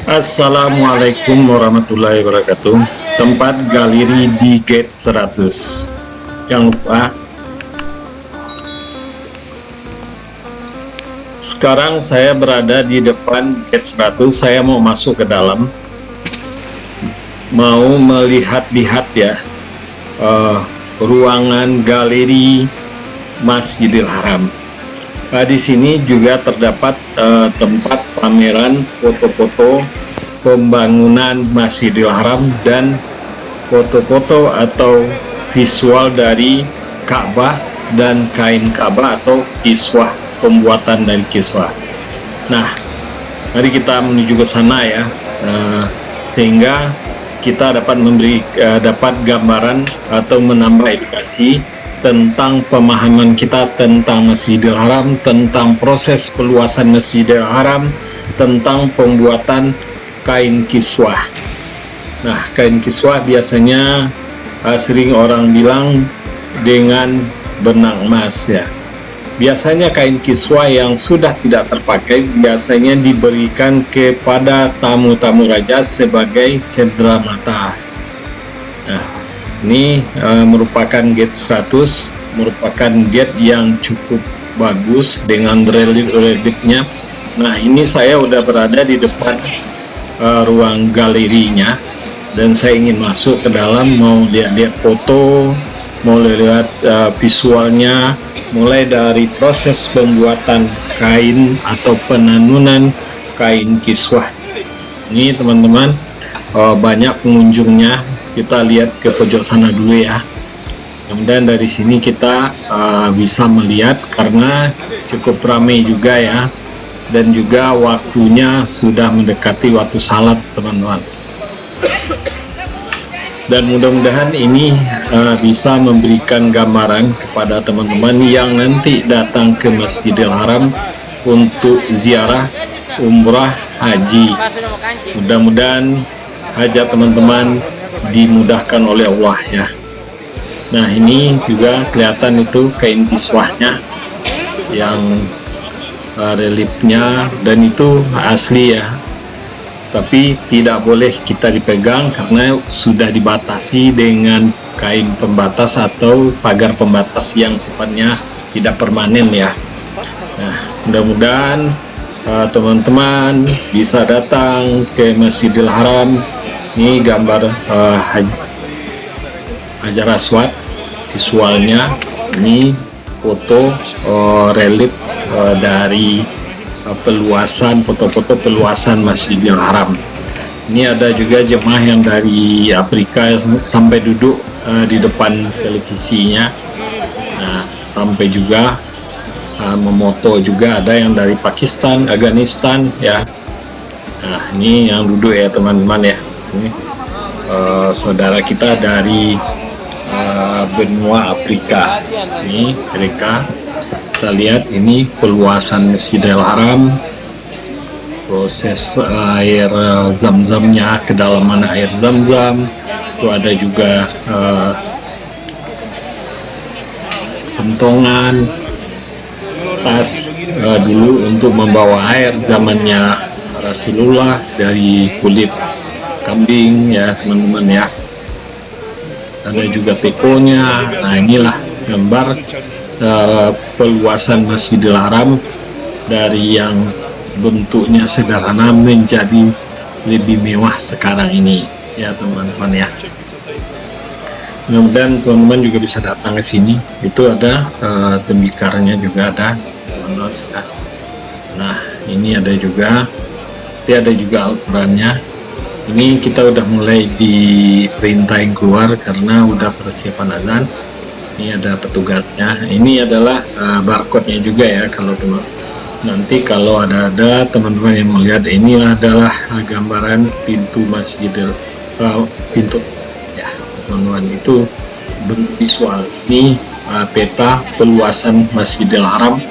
Assalamualaikum warahmatullahi wabarakatuh. Tempat galeri di Gate 100. Jangan lupa. Sekarang saya berada di depan Gate 100. Saya mau masuk ke dalam. Mau melihat-lihat ya ruangan galeri Masjidil Haram. Di sini juga terdapat tempat pameran foto-foto pembangunan Masjidil Haram dan foto-foto atau visual dari Ka'bah dan kain Ka'bah atau kiswah, pembuatan dari kiswah. Nah, mari kita menuju ke sana ya, sehingga kita dapat gambaran atau menambah edukasi tentang pemahaman kita tentang Masjidil Haram, tentang proses peluasan Masjidil Haram, tentang pembuatan kain kiswah. Nah, kain kiswah biasanya sering orang bilang dengan benang emas ya. Biasanya kain kiswah yang sudah tidak terpakai biasanya diberikan kepada tamu-tamu raja sebagai cendera mata. Nah, ini merupakan gate 100, merupakan gate yang cukup bagus dengan relief-reliefnya. Nah, ini saya udah berada di depan ruang galerinya dan saya ingin masuk ke dalam, mau lihat-lihat foto, mau lihat visualnya, mulai dari proses pembuatan kain atau penanunan kain kiswah. Ini teman-teman, banyak pengunjungnya. Kita lihat ke pojok sana dulu ya. Kemudian dari sini kita bisa melihat karena cukup ramai juga ya, dan juga waktunya sudah mendekati waktu salat teman-teman. Dan mudah-mudahan ini bisa memberikan gambaran kepada teman-teman yang nanti datang ke Masjidil Haram untuk ziarah, umrah, haji. Mudah-mudahan hajat teman-teman dimudahkan oleh Allah ya. Nah, ini juga kelihatan itu kain kiswahnya yang reliefnya, dan itu asli ya, tapi tidak boleh kita dipegang karena sudah dibatasi dengan kain pembatas atau pagar pembatas yang sifatnya tidak permanen ya. Nah, mudah-mudahan teman-teman bisa datang ke Masjidil Haram. Ini gambar Hajar Aswad visualnya, ini foto relief dari peluasan, foto-foto peluasan Masjidil Haram. Ini ada juga jemaah yang dari Afrika sampai duduk di depan televisinya. Nah, sampai juga memoto juga ada yang dari Pakistan, Afghanistan ya. Nah, ini yang duduk ya teman-teman ya. Ini saudara kita dari benua Afrika. Ini mereka. Kita lihat ini peluasan Masjidil Haram, proses air zam-zamnya, kedalaman air zam-zam. Itu ada juga pentongan tas dulu untuk membawa air zamannya Rasulullah dari kulit kambing ya teman-teman ya. Ada juga tekonya. Nah, inilah gambar peluasan Masjidil Haram dari yang bentuknya sederhana menjadi lebih mewah sekarang ini ya teman-teman ya. Mudah-mudahan teman-teman juga bisa datang ke sini. Itu ada tembikarnya juga ada teman-teman ya. Nah, ini ada juga Al-Qurannya. Ini kita udah mulai diperintahin keluar karena udah persiapan azan. Ini ada petugasnya. Ini adalah barcode-nya juga ya. Kalau nanti kalau ada teman-teman yang melihat, ini adalah gambaran pintu Masjidil pintu ya teman-teman, itu bentuk visual. Ini peta peluasan Masjidil Haram.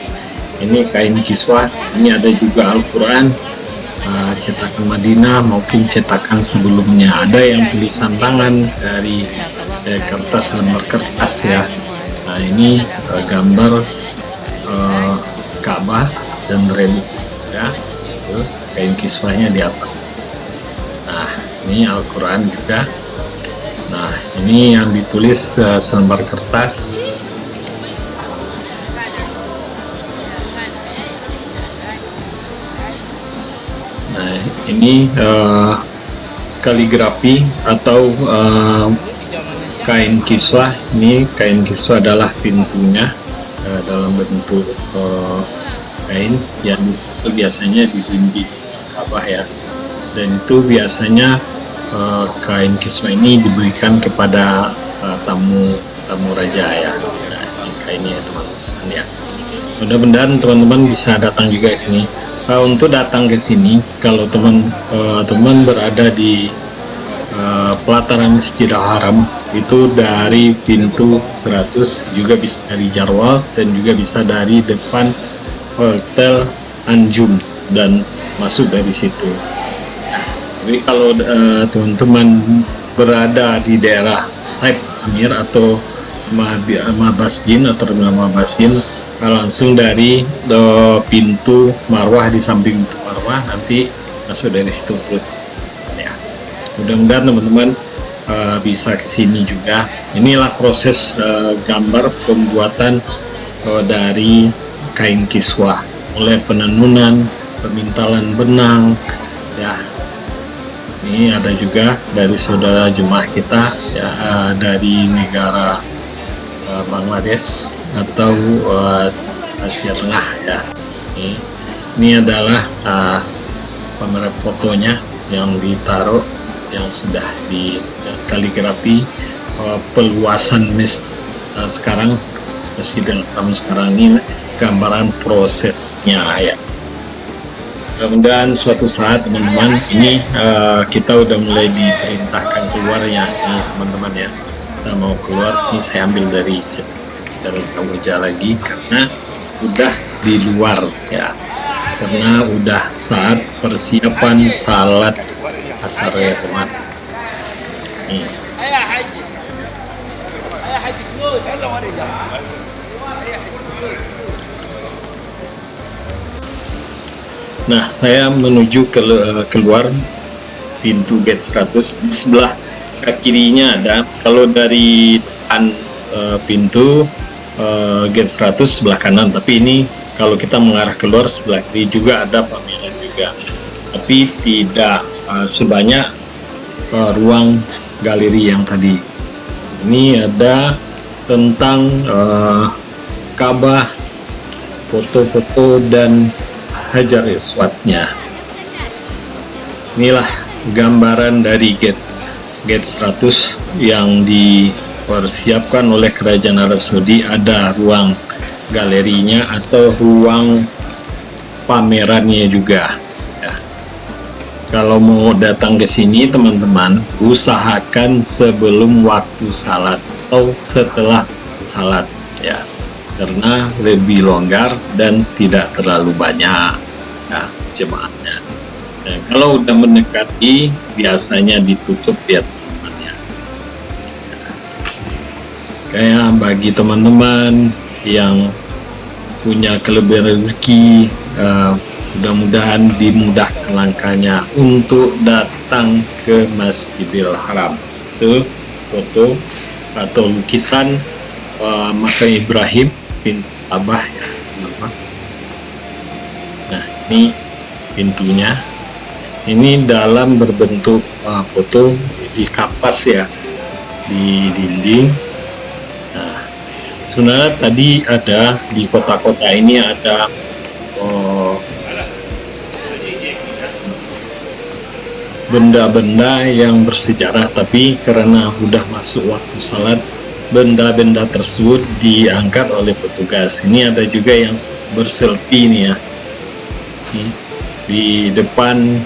Ini kain kiswah. Ini ada juga Al-Quran, cetakan Madinah maupun cetakan sebelumnya. Ada yang tulisan tangan dari kertas, lembar kertas ya. Nah, ini gambar Ka'bah dan relief ya. Kain kiswahnya di atas. Ini Al-Quran juga. Nah, ini yang ditulis selembar kertas. Nah, ini kaligrafi atau kain kiswah. Ini kain kiswah adalah pintunya dalam bentuk kain yang biasanya di dinding Ka'bah ya. Dan itu biasanya kain kiswah ini diberikan kepada tamu raja ya. Nah, ini kainnya teman-teman ya. Mudah-mudahan teman-teman bisa datang juga ke sini. Untuk datang ke sini, kalau teman-teman berada di pelataran Masjidil Haram, itu dari pintu 100, juga bisa dari Jarwal, dan juga bisa dari depan Hotel Anjum dan masuk dari situ. Jadi kalau teman-teman berada di daerah Said Amir atau Mabasjin atau Mabasjin, langsung dari pintu Marwah, di samping pintu Marwah nanti masuk dari situ terus ya. Mudah-mudahan teman-teman bisa kesini juga. Inilah proses gambar pembuatan dari kain kiswah, mulai penenunan, pemintalan benang ya. Ini ada juga dari saudara jemaah kita ya, dari negara Bangladesh atau Asia Tengah ya. Ini adalah kamera fotonya yang ditaruh, yang sudah di kaligrafi peluasan sekarang Masjidil Haram sekarang ini, gambaran prosesnya ya. Mudah-mudahan suatu saat teman-teman ini kita udah mulai diperintahkan keluar ya, nih teman-teman ya. Kita mau keluar, ini saya ambil dari Jalan Kamboja lagi karena udah di luar ya, karena udah saat persiapan salat asar ya teman. Nih. Nah, saya menuju keluar pintu gate 100. Di sebelah kirinya ada, kalau dari depan pintu gate 100 sebelah kanan, tapi ini kalau kita mengarah keluar sebelah kiri juga ada pameran juga, tapi tidak sebanyak ruang galeri yang tadi. Ini ada tentang Ka'bah, foto-foto dan Hajar Aswadnya. Inilah gambaran dari gate 100 yang dipersiapkan oleh Kerajaan Arab Saudi. Ada ruang galerinya atau ruang pamerannya juga ya. Kalau mau datang ke sini teman-teman, usahakan sebelum waktu salat atau setelah salat ya, karena lebih longgar dan tidak terlalu banyak ya, jemaahnya. Nah, kalau udah mendekati biasanya ditutup ya teman-teman ya. Kayak bagi teman-teman yang punya kelebihan rezeki, mudah-mudahan dimudahkan langkahnya untuk datang ke Masjidil Haram. Itu foto atau lukisan makam Ibrahim bin Abah ya. Nah, ini pintunya. Ini dalam berbentuk foto di kapas ya, di dinding. Nah, sebenarnya tadi ada di kota-kota ini ada benda-benda yang bersejarah, tapi karena udah masuk waktu salat, benda-benda tersebut diangkat oleh petugas. Ini ada juga yang berselfie nih ya, di depan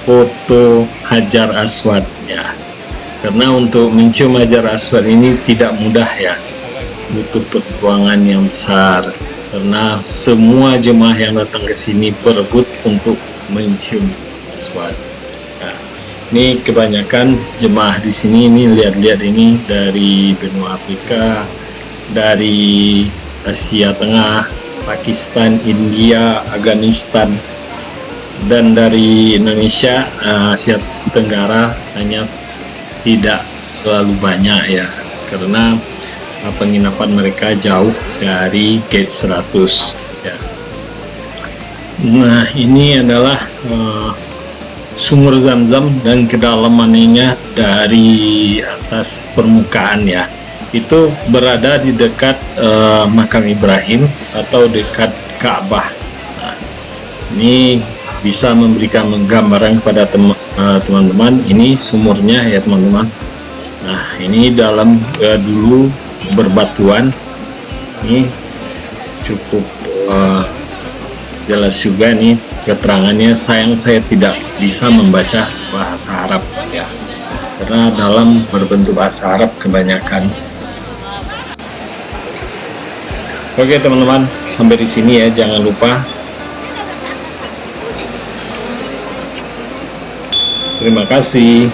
foto Hajar Aswad ya. Karena untuk mencium Hajar Aswad ini tidak mudah ya, butuh perjuangan yang besar, karena semua jemaah yang datang ke sini berebut untuk mencium Aswad. Nah, ini kebanyakan jemaah di sini, ini lihat-lihat, ini dari benua Afrika, dari Asia Tengah, Pakistan, India, Afghanistan, dan dari Indonesia, Asia Tenggara hanya tidak terlalu banyak ya, karena penginapan mereka jauh dari gate 100 ya. Nah, ini adalah sumur Zam-Zam, dan kedalamannya dari atas permukaan ya, itu berada di dekat makam Ibrahim atau dekat Ka'bah. Nah, ini bisa memberikan gambaran kepada teman-teman. Ini sumurnya ya teman-teman. Nah, ini dalam dulu berbatuan. Ini cukup jelas juga nih keterangannya. Sayang saya tidak bisa membaca bahasa Arab ya, karena dalam berbentuk bahasa Arab kebanyakan. Oke teman-teman, sampai di sini ya. Jangan lupa, terima kasih.